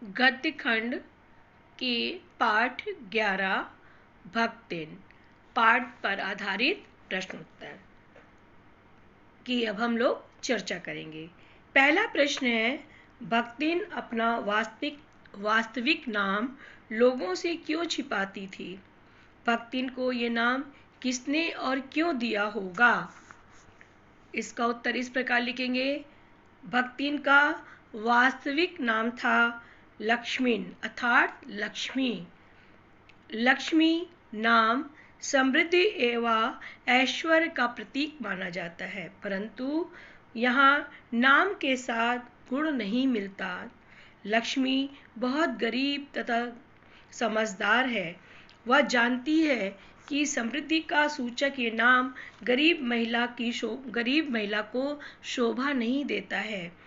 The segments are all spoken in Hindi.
गद्य खंड के पाठ 11 भक्तिन पाठ पर आधारित प्रश्नोत्तर की अब हम लोग चर्चा करेंगे। पहला प्रश्न है, भक्तिन अपना वास्तविक नाम लोगों से क्यों छिपाती थी? भक्तिन को ये नाम किसने और क्यों दिया होगा? इसका उत्तर इस प्रकार लिखेंगे। भक्तिन का वास्तविक नाम था लक्ष्मीन अर्थात लक्ष्मी। लक्ष्मी नाम समृद्धि एवं ऐश्वर्य का प्रतीक माना जाता है, परंतु यहाँ नाम के साथ गुण नहीं मिलता। लक्ष्मी बहुत गरीब तथा समझदार है। वह जानती है कि समृद्धि का सूचक ये नाम गरीब महिला को शोभा नहीं देता है।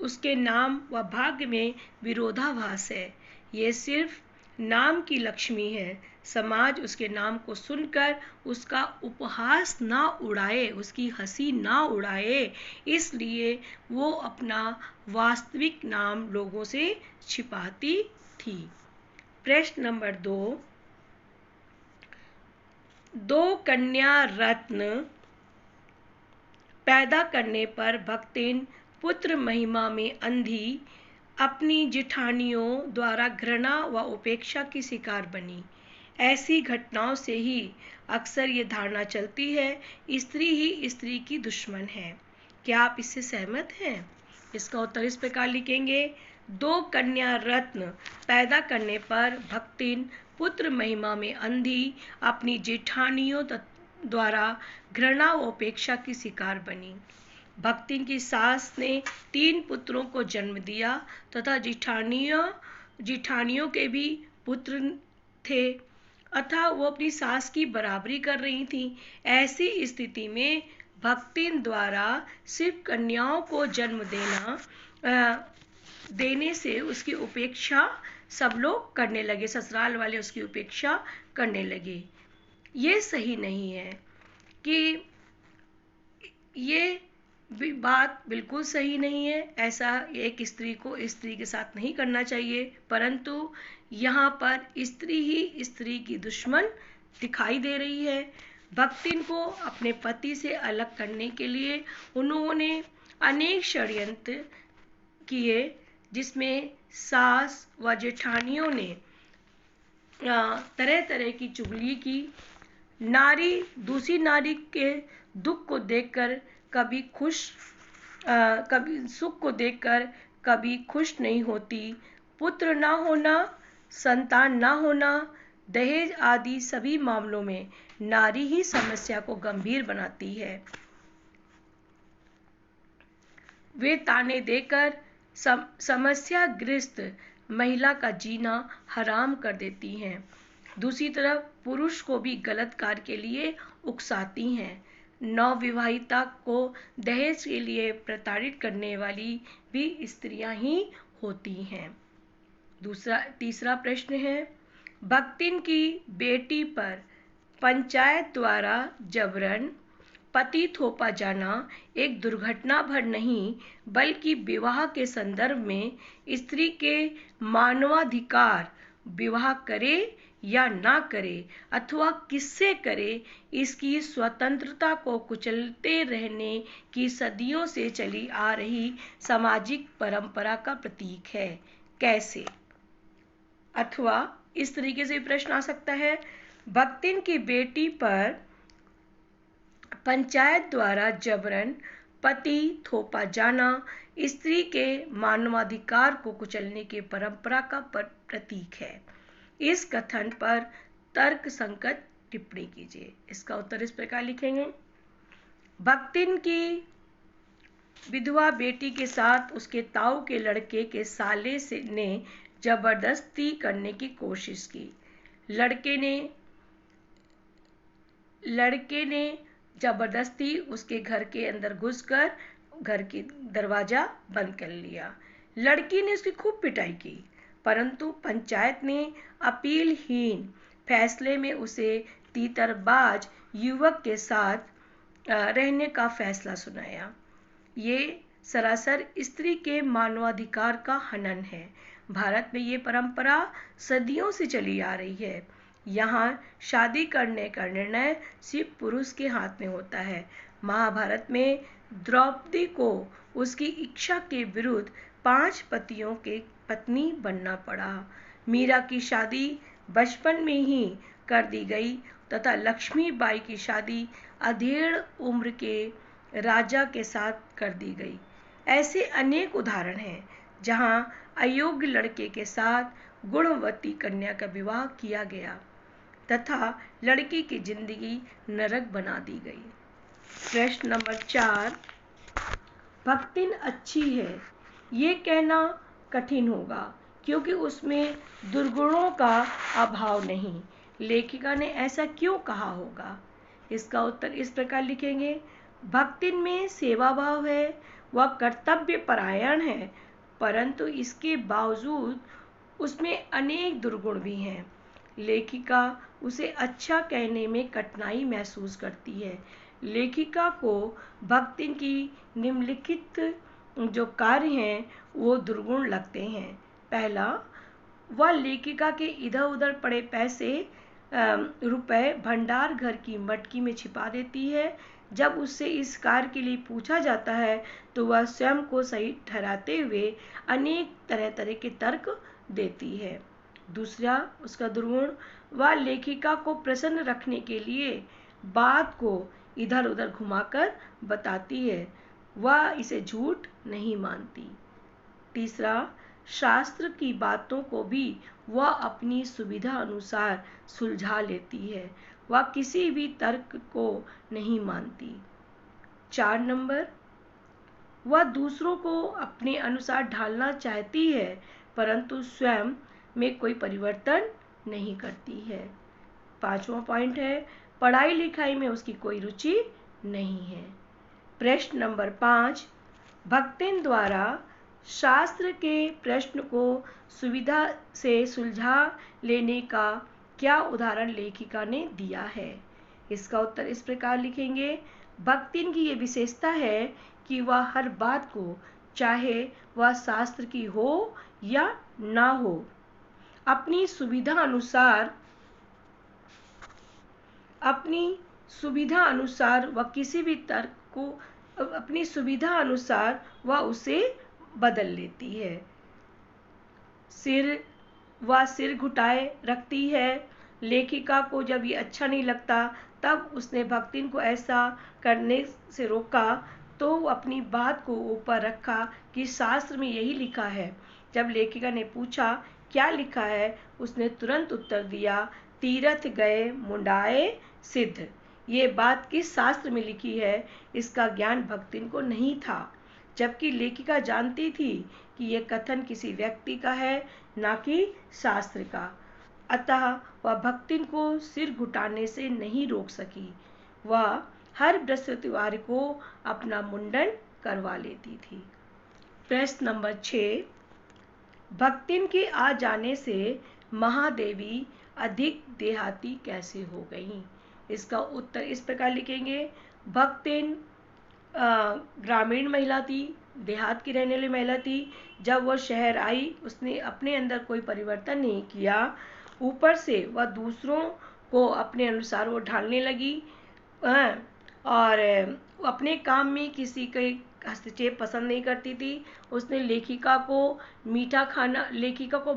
उसके नाम व भाग्य में विरोधाभास है। ये सिर्फ नाम की लक्ष्मी है। समाज उसके नाम को सुनकर उसका उपहास ना उड़ाए, उसकी हंसी ना उड़ाए, इसलिए वो अपना वास्तविक नाम लोगों से छिपाती थी। प्रश्न नंबर 2, दो कन्या रत्न पैदा करने पर भक्तिन पुत्र महिमा में अंधी अपनी जिठानियों द्वारा घृणा व उपेक्षा की शिकार बनी। ऐसी घटनाओं से ही अक्सर ये धारणा चलती है स्त्री ही स्त्री की दुश्मन है। क्या आप इससे सहमत हैं? इसका उत्तर इस प्रकार लिखेंगे। दो कन्या रत्न पैदा करने पर भक्तिन पुत्र महिमा में अंधी अपनी जेठानियों द्वारा घृणा व उपेक्षा की शिकार बनी। भक्तिन की सास ने 3 पुत्रों को जन्म दिया तथा जिठानियों के भी पुत्र थे, अतः वो अपनी सास की बराबरी कर रही थी। ऐसी स्थिति में भक्तिन द्वारा सिर्फ कन्याओं को जन्म देने से उसकी उपेक्षा सब लोग करने लगे, ससुराल वाले उसकी उपेक्षा करने लगे। ये सही नहीं है कि ये बात बिल्कुल सही नहीं है। ऐसा एक स्त्री को स्त्री के साथ नहीं करना चाहिए, परंतु यहाँ पर स्त्री ही स्त्री की दुश्मन दिखाई दे रही है। भक्तिन को अपने पति से अलग करने के लिए उन्होंने अनेक षड्यंत्र किए, जिसमें सास व जेठानियों ने तरह तरह की चुगली की। नारी दूसरी नारी के दुख को देखकर कभी सुख को देखकर कभी खुश नहीं होती। पुत्र ना होना, संतान ना होना, दहेज आदि सभी मामलों में नारी ही समस्या को गंभीर बनाती है। वे ताने देकर समस्याग्रस्त महिला का जीना हराम कर देती हैं। दूसरी तरफ पुरुष को भी गलत कार्य के लिए उकसाती हैं। नवविवाहिता को दहेज के लिए प्रताड़ित करने वाली भी स्त्रियां ही होती हैं। तीसरा प्रश्न है, भक्तिन की बेटी पर पंचायत द्वारा जबरन पति थोपा जाना एक दुर्घटना भर नहीं, बल्कि विवाह के संदर्भ में स्त्री के मानवाधिकार, विवाह करे या ना करे अथवा किससे करे, इसकी स्वतंत्रता को कुचलते रहने की सदियों से चली आ रही सामाजिक परंपरा का प्रतीक है। कैसे? अथवा इस तरीके से प्रश्न आ सकता है, भक्तिन की बेटी पर पंचायत द्वारा जबरन पति थोपा जाना स्त्री के मानवाधिकार को कुचलने की परंपरा का प्रतीक है। इस कथन पर तर्क संगत टिप्पणी कीजिए। इसका उत्तर इस प्रकार लिखेंगे। भक्तिन की विधवा बेटी के साथ उसके ताऊ के लड़के के साले ने जबरदस्ती करने की कोशिश की। लड़के ने जबरदस्ती उसके घर के अंदर घुसकर घर की दरवाजा बंद कर लिया। लड़की ने उसकी खूब पिटाई की, परंतु पंचायत ने अपीलहीन फैसले में उसे तीतरबाज युवक के साथ रहने का फैसला सुनाया। ये सरासर स्त्री के मानवाधिकार का हनन है। भारत में ये परंपरा सदियों से चली आ रही है। यहाँ शादी करने का निर्णय सिर्फ पुरुष के हाथ में होता है। महाभारत में द्रौपदी को उसकी इच्छा के विरुद्ध 5 पतियों के पत्नी बनना पड़ा। मीरा की शादी बचपन में ही कर दी गई तथा लक्ष्मीबाई की शादी अधेड़ उम्र के राजा के साथ कर दी गई। ऐसे अनेक उदाहरण हैं जहां अयोग्य लड़के के साथ गुणवती कन्या का विवाह किया गया तथा लड़की की जिंदगी नरक बना दी गई। प्रश्न नंबर 4, भक्तिन अच्छी है ये कहना कठिन होगा क्योंकि उसमें दुर्गुणों का अभाव नहीं। लेखिका ने ऐसा क्यों कहा होगा? इसका उत्तर इस प्रकार लिखेंगे। भक्तिन में सेवा भाव है, वह कर्तव्य परायण है, परंतु इसके बावजूद उसमें अनेक दुर्गुण भी हैं। लेखिका उसे अच्छा कहने में कठिनाई महसूस करती है। लेखिका को भक्तिन की निम्नलिखित जो कार्य हैं वो दुर्गुण लगते हैं। पहला, वह लेखिका के इधर उधर पड़े पैसे रुपए भंडार घर की मटकी में छिपा देती है। जब उससे इस कार्य के लिए पूछा जाता है तो वह स्वयं को सही ठहराते हुए अनेक तरह तरह के तर्क देती है। दूसरा उसका दुर्गुण, वह लेखिका को प्रसन्न रखने के लिए बात को इधर उधर घुमाकर बताती है, वह इसे झूठ नहीं मानती। तीसरा, शास्त्र की बातों को भी वह अपनी सुविधा अनुसार सुलझा लेती है, वह किसी भी तर्क को नहीं मानती। 4 नंबर, वह दूसरों को अपने अनुसार ढालना चाहती है परंतु स्वयं में कोई परिवर्तन नहीं करती है। 5वां पॉइंट है, पढ़ाई लिखाई में उसकी कोई रुचि नहीं है। प्रश्न नंबर 5, भक्तिन द्वारा शास्त्र के प्रश्न को सुविधा से सुलझा लेने का क्या उदाहरण लेखिका ने दिया है? इसका उत्तर इस प्रकार लिखेंगे। भक्तिन की ये विशेषता है कि वह हर बात को, चाहे वह शास्त्र की हो या ना हो, अपनी सुविधा अनुसार वह किसी भी तर्क को अपनी सुविधा अनुसार वह उसे बदल लेती है। वह सिर घुटाए रखती है। लेखिका को जब ये अच्छा नहीं लगता तब उसने भक्तिन को ऐसा करने से रोका तो अपनी बात को ऊपर रखा कि शास्त्र में यही लिखा है। जब लेखिका ने पूछा क्या लिखा है, उसने तुरंत उत्तर दिया, तीरथ गए मुंडाए सिद्ध। ये बात किस शास्त्र में लिखी है इसका ज्ञान भक्तिन को नहीं था, जबकि लेखिका जानती थी कि यह कथन किसी व्यक्ति का है ना कि शास्त्र का। अतः वह भक्तिन को सिर घुटाने से नहीं रोक सकी। वह हर बृहस्पतिवार को अपना मुंडन करवा लेती थी। प्रश्न नंबर 6, भक्तिन के आ जाने से महादेवी अधिक देहाती कैसे हो गईं? इसका उत्तर इस प्रकार लिखेंगे। भक्तिन ग्रामीण महिला थी, देहात की रहने वाली महिला थी। जब वह शहर आई उसने अपने अंदर कोई परिवर्तन नहीं किया, ऊपर से वह दूसरों को अपने अनुसार वो ढालने लगी और अपने काम में किसी के हस्तक्षेप पसंद नहीं करती थी। उसने लेखिका को मीठा खाना उसने लेखिका का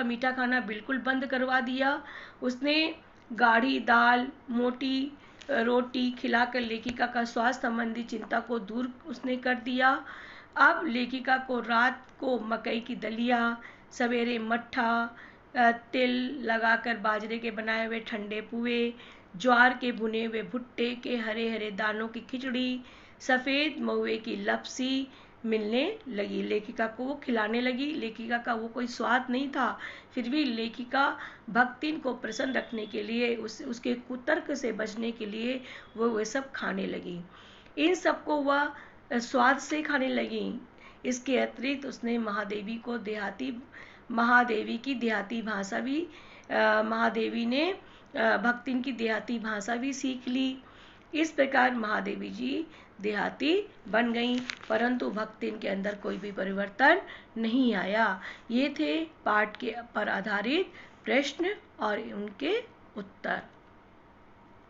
मीठा खाना बिल्कुल बंद करवा दिया। उसने गाढ़ी दाल मोटी रोटी खिलाकर लेखिका का स्वास्थ्य संबंधी चिंता को दूर उसने कर दिया। अब लेखिका को रात को मकई की दलिया, सवेरे मट्ठा, तिल लगाकर बाजरे के बनाए हुए ठंडे पुए, ज्वार के भुने हुए भुट्टे के हरे हरे दानों की खिचड़ी, सफ़ेद महुए की लपसी मिलने लगी। लेखिका को वो खिलाने लगी। लेखिका का वो कोई स्वाद नहीं था, फिर भी लेखिका भक्तिन को प्रसन्न रखने के लिए उसके कुतर्क से बचने के लिए वो सब खाने लगी। इन सबको वह स्वाद से खाने लगी। इसके अतिरिक्त उसने महादेवी की देहाती भाषा भी महादेवी ने भक्तिन की देहाती भाषा भी सीख ली। इस प्रकार महादेवी जी देहाती बन गईं, परंतु भक्तिन के अंदर कोई भी परिवर्तन नहीं आया। ये थे पाठ के पर आधारित प्रश्न और उनके उत्तर।